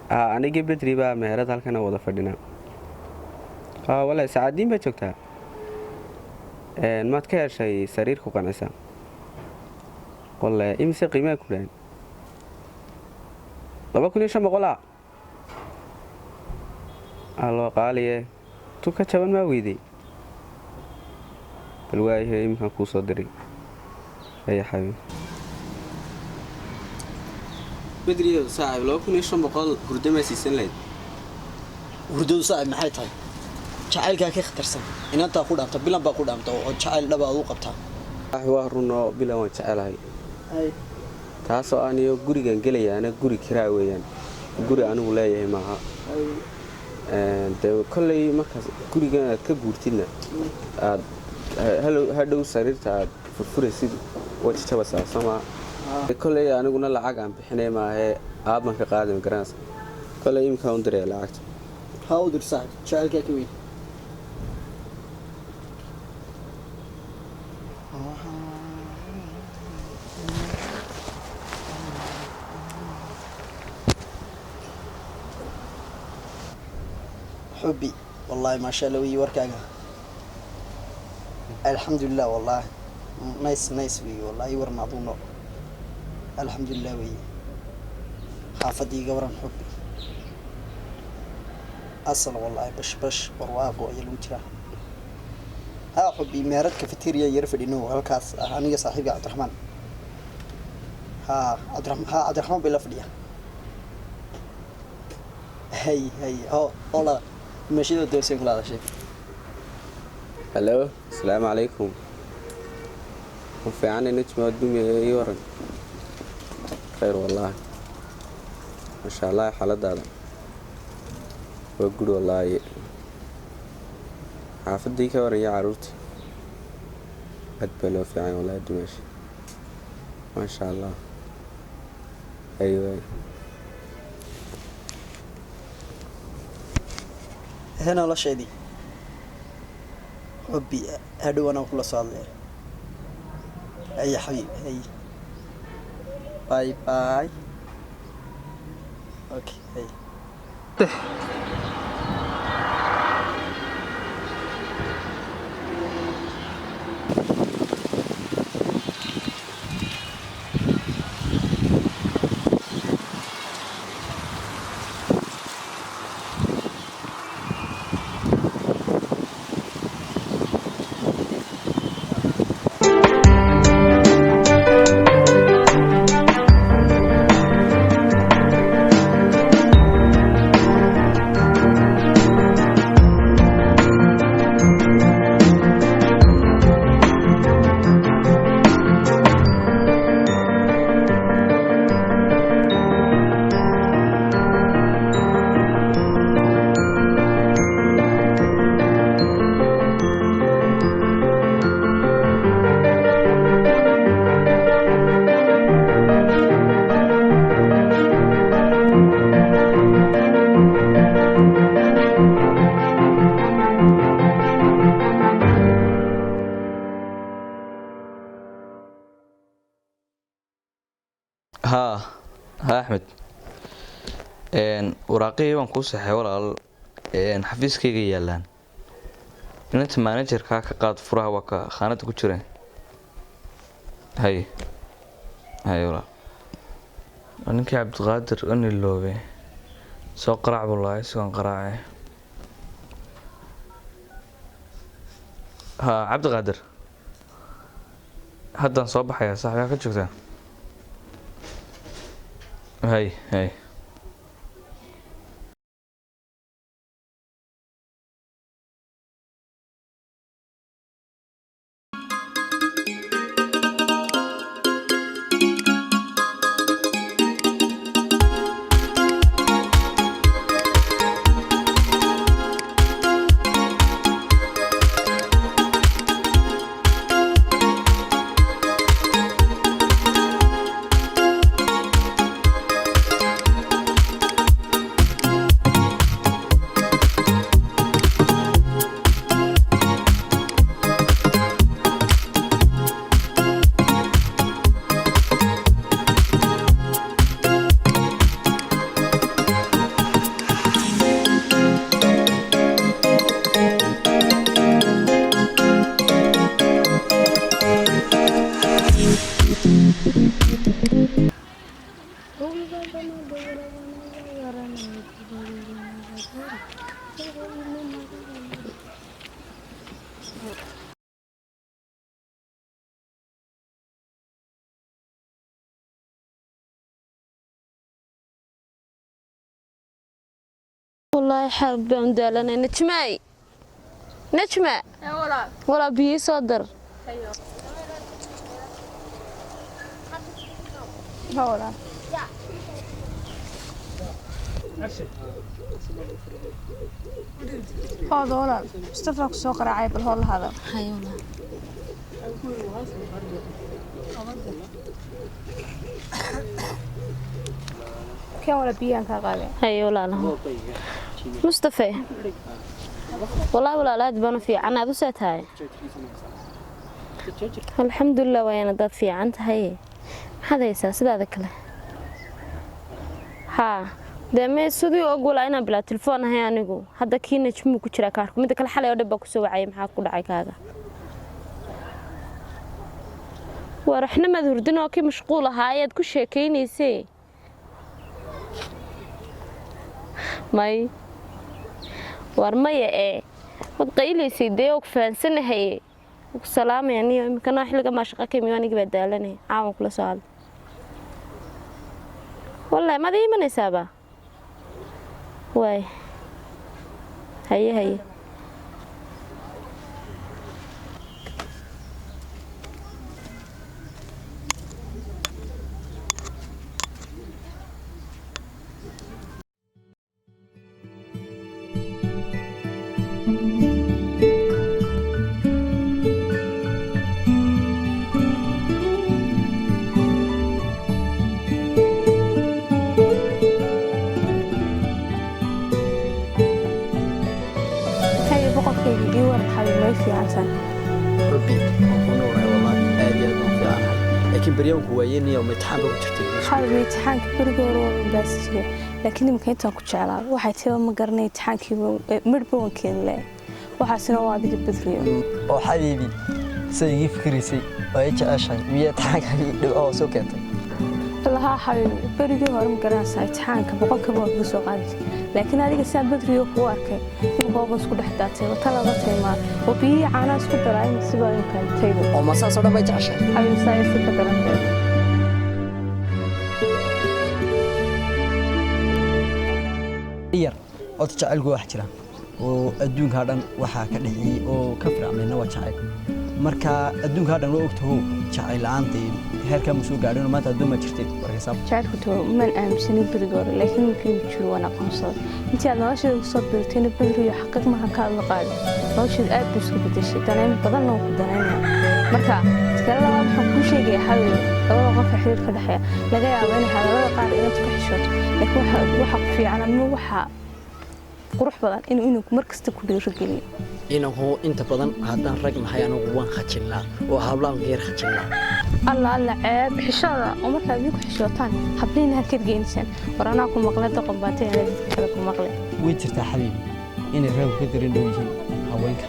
anigii bedri baa meherad halkana wada fadhinaa. Walahi saacadiin baa joogtaa. Maad ka heshay sariir ku qanacsan? Wallahi imise qiimaha ku dhayn? 2500. Allo qaaliye. Tu ka jaban ma weyday? bal waayahay imkaan kuu soo diray. Ay xabiib. بدري صعب لو كنا يشرب بقال هردة ما سيسن هردو صعب maxay tahay jacaylka ka khatarsan inaad ku dhaamto bilan baa ku dhaamto oo jacayl dhab aad u qabtaa waa runo bilan waan jecelahay taasoo aan iyo gurigan gelayaana guri kiraa weeyaan guri anigu leeyahay maaha de kolley markaas gurigan aad ka guurtidna aad hadhow sariirta aad furfuraysid wajijabasa sama kolley aniguna lacag aan bixinay maahe aaban ka qaadan garaas kolley imka u diray lacagta ha u dirsaa jacaylka ka weyn حبي والله ما شاء الله وي وركاغا الحمد لله والله نايس وي والله يورنا ضونو الحمد لله وي حافظي قبرا حبي أصل والله بش برواقو يلوجها ها حبي مهرت كافيتيريا يرفد إنه هالكاس أنا صاحبي عبد الرحمن عبد الرحمن بالأفدية هي والله ماشي ذا دوسين كل هذا شيء هلو السلام عليكم وفي عنا نجمة الدنيا يورن خير والله ما شاء الله حالة هذا وقول والله حافظي كورن يا عروتي أدبلوا في عين والله دمشق ما شاء الله أيوة هنا ولا شيء دي حبي هدو أنا وكل صالح أي حبيب هي باي أوكي هي ها أحمد وراقي وان كوسحي ولا حفيزكيga yaalan inta managerka ka qaad furaha waka khaanada ku jireen hay wala ninkii Cabdiqaadir aniloobe soo qaraac wallahi soo qaraacay ha Cabdiqaadir haddaan soo baxaya saaxiibka ka joogtaa هاي والله حاب دالنا نجمعي نجمع ولا بي صدر هولا هذا ولا استفرق سوق راعي بالهول هذا هاي والله كم ولا بيان كقابل هاي ولا له مصطفى والله ولا لا تبان في عنا دوسات هاي الحمد لله وين ضد في عنت هاي هذا يساس هذا كله ها دمي سودي أقول أنا بلا تلفون هاي أنيقو هذا كينة شمو كشرا كاركم إذا كل حلا يودي بكسو عايم حاكو دعي كذا ورحنا ما ذردنا وكي مشغولة هاي كل شيء كيني سي ماي ورمية إيه وتقيلي سيدي وكفانسنا هي وسلام يعني يمكن أحلق ما شقة كميوني بدالني عام كل سؤال والله ما ذي من حسابه واي هي ربي أكون والله عادي أكون في عنها لكن بريوم كويني يوم يتحمل وجرتي حاول يتحانك برجور بس شيء لكن يمكن تكون كشعلا واحد تبغى مقرنة يتحانك مربون كين لا واحد سنة واحد يبذريه أو حبيبي سيجي فكريسي ويجي عشان ويتحانك أو سكت الله حبيبي برجور مقرنة سايتحانك بقول كبار بسوقات لكن هذه السنة بدري وقارك وبابا سكول حداتي وطلبتي ما وبي عنا سكول دراي مسبا يمكن تيجي أو مسا صار ما يجعش حبيبي ساير سكول دراي ير أو تجعل جوا حجرة وأدون هذا وحاك اللي أو كفر عملنا وجعل مركا أدون هذا الوقت هو جعل عندي هركا مسوق علينا ما تدوم أشتري ورقصاب جعل كتو من أمسني برجور لكن ممكن تشوف وانا قنصر أنت على ناش صبر تين بدري يحقق معها كذا قال ناش الأب بس كبدش تنام بدلنا وكدنانا مركا تكلم عن حكم شيء يا حبيبي أول غف حير كذا حياة لقى عوين هذا ولا قال إنك تكحشوت لكن واحد في عنا من واحد قروح بدن إنه مركز تكون رجلي إنه هو أنت بدن هذا الرجل هاي أنا جوان خشلنا وهبلان غير خشلنا الله عيب حشرة ومركز يك حشوتان حبلين هكذا جينسن ورانا كم مقلة قباتين هذا كذا كم مقلة ويترتا حبيبي إن الرجل كثيرين دوجين هواينك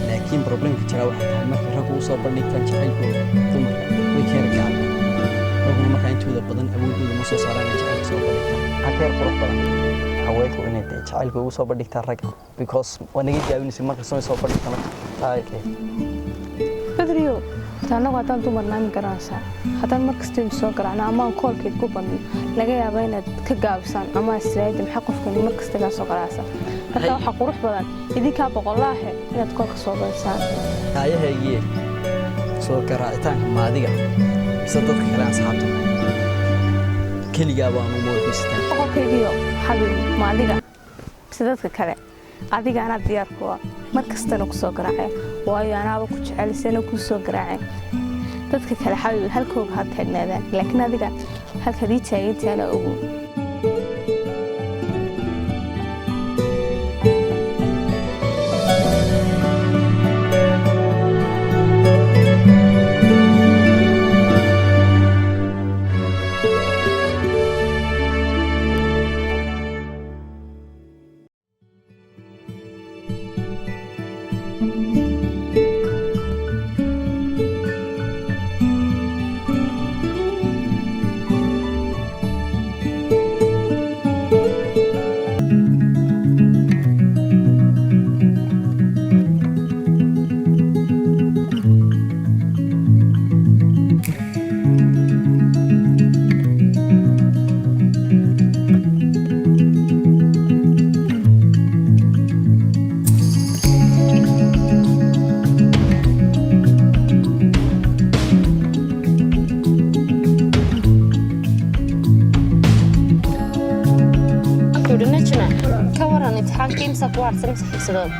لكن بروبلم كتير واحد هالمرة الرجل وصل برنيك كان شقيقه ثم ويكيرك عنه رغم ما كان تودا بدن أبوه دودا مصر صارنا شقيق صوب برنيك هكير قروح بدن haweenku inay jacaylka ugu soo bandhigtaa ragga because wanaga jaawinaysa marka soo bandhigtana taayke بدريو تانا وادان dumarnaan garanaysa hadan markasta soo garaacna ama koolkeed ku badno laga yaabaa inaad ka gaabsan ama israayid maxaa qofkan markasta ka soo garaacsa hada waxa qurux badan idinka boqolaahe inaad koolka soo badisaan taayahaygiye soo garaacitaanka maadiga sadadka kale asxaabta kaliya baan u moodistaa qofkaygiyo xabib maadiga sidadka kale adiga ana diyaar ku ah markasta ku soo garaacay waayo anaaba ku jecelsana ku soo garaacay dadka kale xabib halkooga ha taagnaadaan laakiin adiga halka ii taagaytaana ugu imtixaankii imsa ku harsan mise xiisadood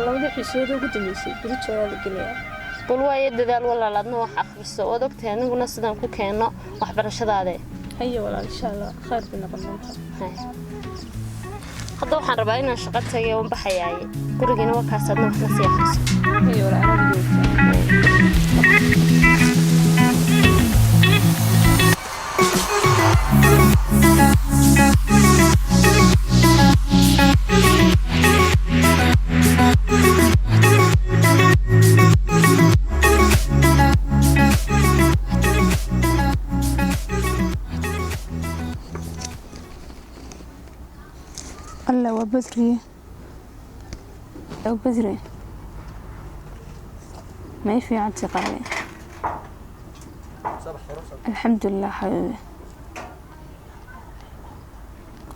labada xiisadood ugu dambeysay britoola la gelayaa bal waayo dadaal walaalaadna wax akhriso ood ogtahay aniguna sidaan ku keenno waxbarashadaade haye walaal insha allah khayr bay noqon doontaa hadda waxaan rabaa inaan shaqo tagay oon baxayaaye gurigiina waa kaasaadna waxna sii akhriso haye walaal anaga الله وبدري أو بدري ما في عندي قلبي الحمد لله حبيبي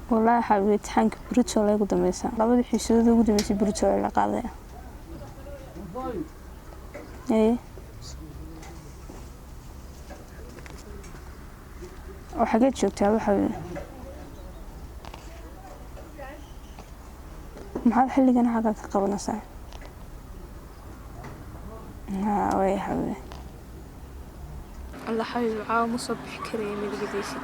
والله حبيبي تحنك بريتشو لا يقدم يسا لابد حسود يقدم يسي بريتشو لا قاضي ايه وحاجات شوكتها حبيبي maxaad xilligan xagga ka qabanaysaa way xabibi allah xabibi caawa ma soo bixi karaya midigadiisa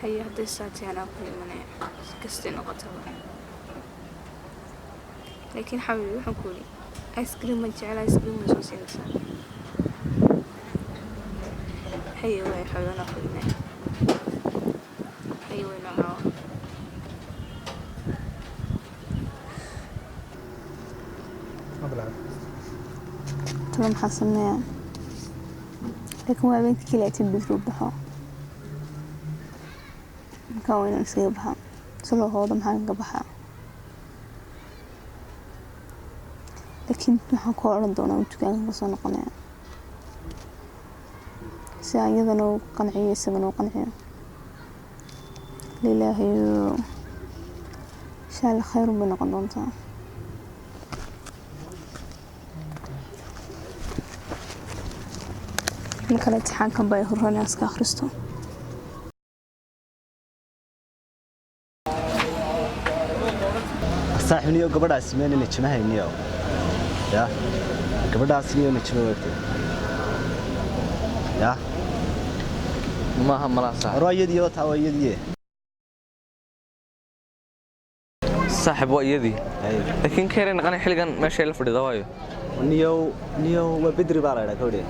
haye hadday saati anaa ku imanaya si kastay noqotaba laakiin xabibi waxaan ku yidhi ice cream ma jecel ice cream ma soo siinaysaa haye way xabibi anaa ku imanaya طبعا حصلنا لكن ما بنت كلها تبدو بها مكونة نصيبها سلو هذا محل قبها لكن نحن كورن دونا وتكان بصنا قناع سايدا نو قنعية سجنو قنعية لله شاء الله خير بنا قدامته لكن الامتحان كان باي هرهاني اسكا خريستو صاحبني gabadhaas meen inay jimahayniyo ya gabadhaas inay jimo waqti ya ma hamalaasa rooyadii oo taawayadii saaxib waa iyadii laakiin keenan qani xilligan meesha la fadhido waayo niyo waa bedri baa la yiraahdaa kawdee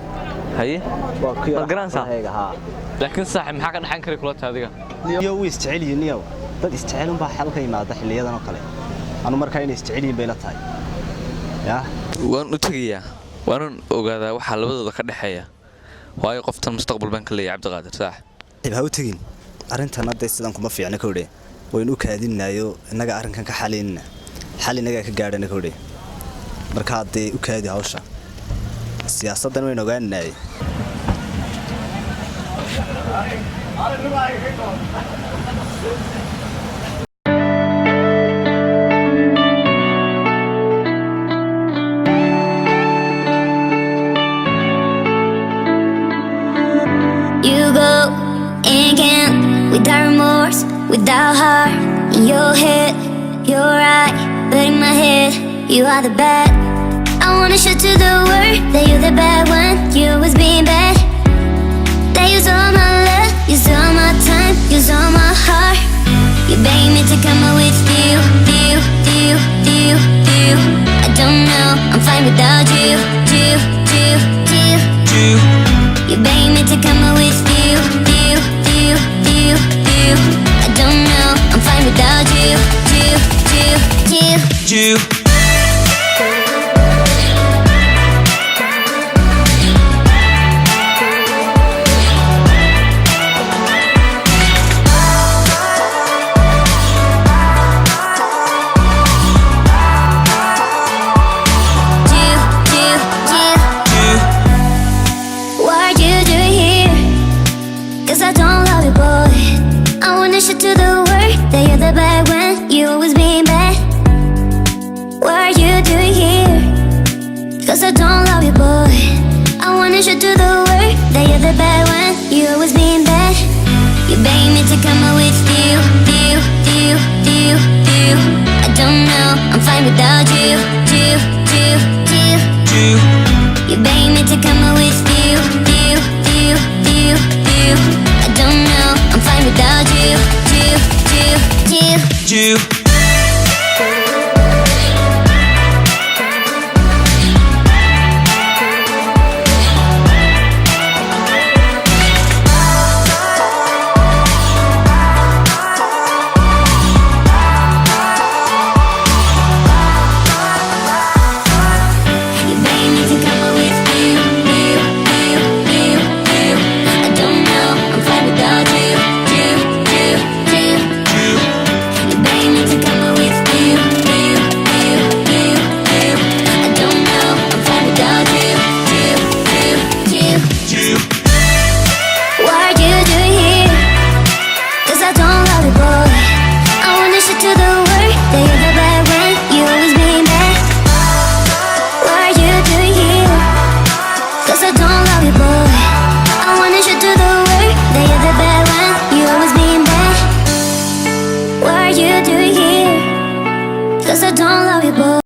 haye waa ku yar garanaysaa laakiin saaxib maxaa ka dhaxan kari kula taadiga niyo way isjecelyihiin niyo dad isjecel un baa xalka yimaada xilliyadan oo kale anu markaa inay isjecelyihiin bay la tahay ya waan u tagayaa waan ogaadaa waxa labadooda ka dhaxeeya waayo qoftan mustaqbal baan ka leeyahay Cabdiqaadir saaxib ha u tagin arintan hadda sidan kuma fiicna kawdee waynu kaadinayo inaga arinkan ka xalina xal inaga ka gaadhana kawdee marka hadday u kaadi hawsha siyaasaddan waynu ogaanay You go again without remorse, without heart. In your head, you're right, but in my head, you are the bad. I wanna show to the world that you're the bad one. You was being bad. That use all my love, use all my time, use all my heart. You begged me to come out with you. I don't know, I'm fine without you. You begged me to come out with you. I don't know, I'm fine without you. To the world that you're the bad when you always being bad. I'm fine without you. You beg me to come with you. I don't know, I'm fine without you. Cause I don't love you, boy.